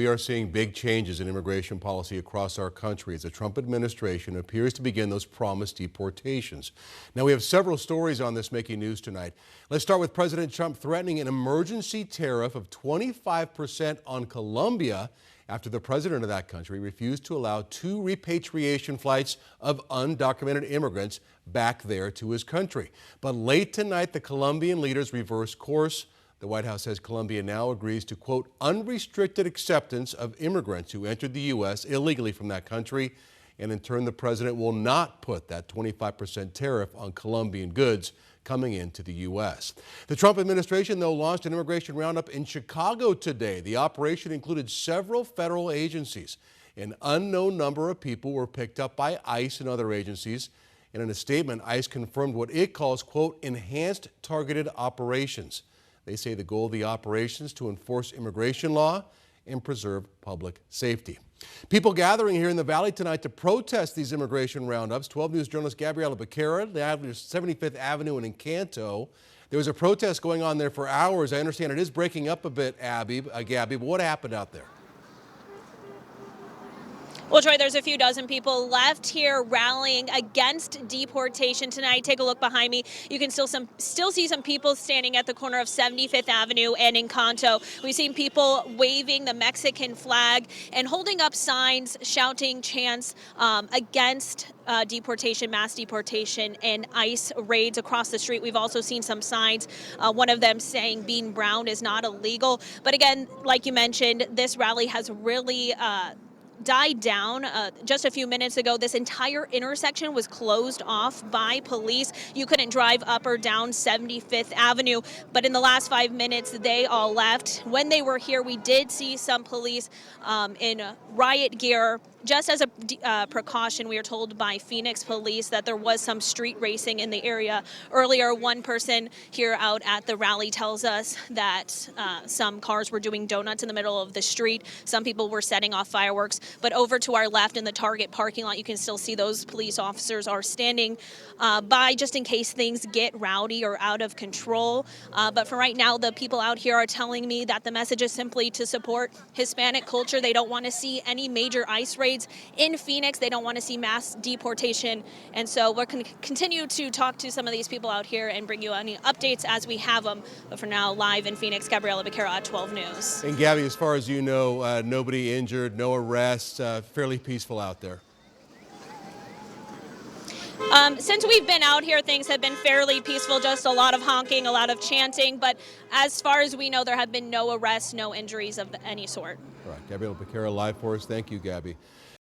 We are seeing big changes in immigration policy across our country as the Trump administration appears to begin those promised deportations. Now, we have several stories on this making news tonight. Let's start with President Trump threatening an emergency tariff of 25% on Colombia after the president of that country refused to allow 2 repatriation flights of undocumented immigrants back there to his country. But late tonight, the Colombian leaders reversed course. The White House says Colombia now agrees to, quote, unrestricted acceptance of immigrants who entered the U.S. illegally from that country. And in turn, the president will not put that 25% tariff on Colombian goods coming into the U.S. The Trump administration, though, launched an immigration roundup in Chicago today. The operation included several federal agencies. An unknown number of people were picked up by ICE and other agencies. And in a statement, ICE confirmed what it calls, quote, enhanced targeted operations. They say the goal of the operation is to enforce immigration law and preserve public safety. People gathering here in the Valley tonight to protest these immigration roundups. 12 News journalist Gabriela Becerra, the 75th Avenue and Encanto. There was a protest going on there for hours. I understand it is breaking up a bit, Gabby, but what happened out there? Well, Troy, there's a few dozen people left here rallying against deportation tonight. Take a look behind me. You can still see some people standing at the corner of 75th Avenue and Encanto. We've seen people waving the Mexican flag and holding up signs, shouting chants against deportation, mass deportation, and ICE raids across the street. We've also seen some signs, one of them saying being brown is not illegal. But again, like you mentioned, this rally has really died down. Just a few minutes ago, this entire intersection was closed off by police. You couldn't drive up or down 75th Avenue, but in the last 5 minutes, they all left. When they were here, we did see some police in riot gear. Just as a precaution, we are told by Phoenix police that there was some street racing in the area earlier. One person here out at the rally tells us that some cars were doing donuts in the middle of the street. Some people were setting off fireworks. But over to our left in the Target parking lot, you can still see those police officers are standing by just in case things get rowdy or out of control. But for right now, the people out here are telling me that the message is simply to support Hispanic culture. They don't want to see any major ICE raids in Phoenix. They don't want to see mass deportation. And so we're going to continue to talk to some of these people out here and bring you any updates as we have them. But for now, live in Phoenix, Gabriela Becerra at 12 News. And Gabby, as far as you know, nobody injured, no arrests, fairly peaceful out there. Since we've been out here, things have been fairly peaceful, just a lot of honking, a lot of chanting. But as far as we know, there have been no arrests, no injuries of any sort. All right, Gabriela Becerra live for us. Thank you, Gabby.